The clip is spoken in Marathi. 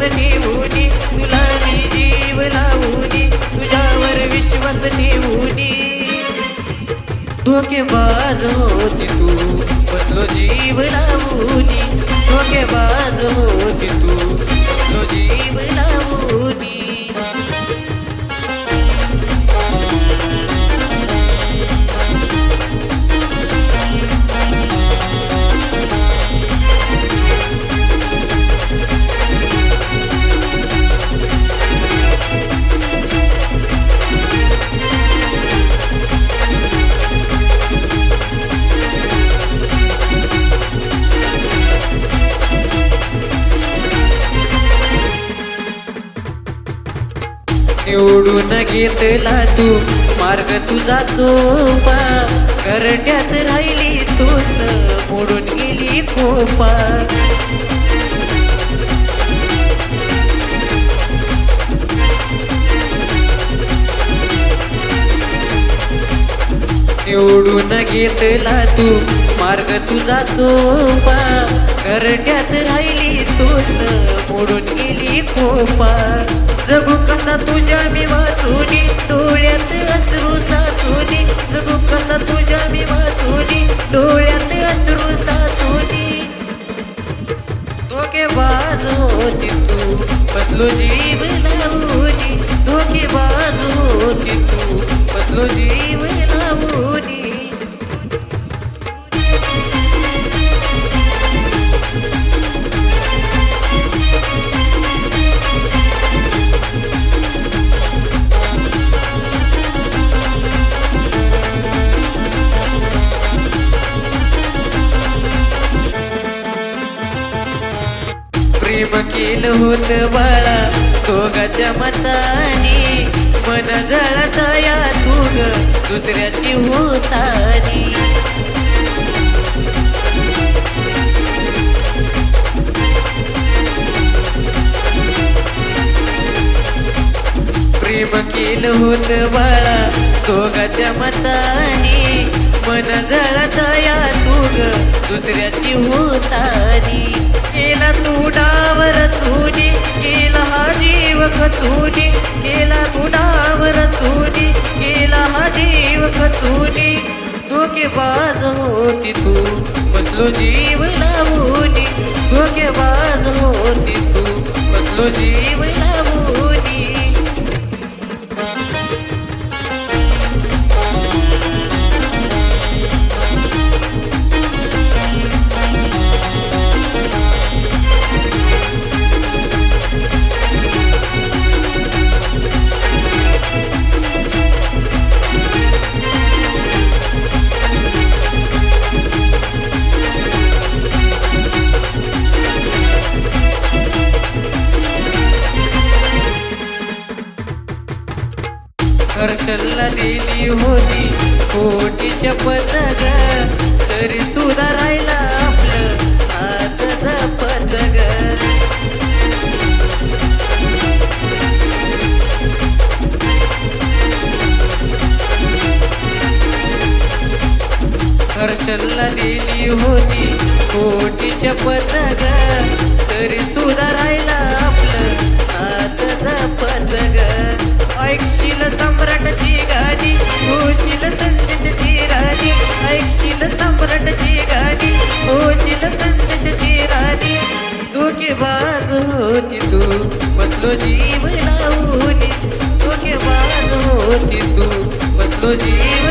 ठेवूनी, तुला मी जीव लावूनी, तुझ्यावर विश्वास ठेवूनी. धोकेबाज होती तू, बसलो जीव लावूनी. धोकेबाज होती तू, बसलो जीव लावूनी. निवडून घेतला तू मार्ग तुझा सोपा, घरट्यात राहिली तूच मोडून गेली खोपा. निवडून घेतला तू मार्ग तुझा सोपा, घरट्यात राहिली तूच मोडून गेली खोपा. जगू कसा तुझ्या मी वाचूनी, डोळ्यात अश्रू साचूनी. जगू कसा तुझ्या मी वाचूनी, डोळ्यात अश्रू साचूनी. धोकेबाज होती तू, बसलो जीव लावूनी. धोकेबाज होती तू, बसलो जीव लावूनी. प्रेम केलं होतं बाळा दोघाच्या मतानी, मन जळता या तू ग दुसऱ्याची होतानी. प्रेम केलं होतं बाळा दोघाच्या मतानी, मन जळता या तू ग दुसऱ्याची होतानी. केला तू डावर चुनी, केला हा जीव खचुनी. केला तू डावर चुनी, केला हा जीव खचुनी. धोकेबाज होती तू, बसलो जीव लावूनी. धोकेबाज होती तू, बसलो जीव लावूनी. हर्षलला दिली होती खोटी शपथ ग, तरी सुद्धा राहिला आपलं हात जपत ग. हर्षलला दिली होती खोटी शपथ ग, तरी सुद्धा राहिला आपलं हात जपत ग. ऐकशील सम्राटची गाणी, होशील संदेशाची राणी. ऐकशील सम्राटची गाणी, होशील संदेशाची राणी. धोकेबाज होती तू, बसलो जीव लावूनी. धोकेबाज होती तू, बसलो जीव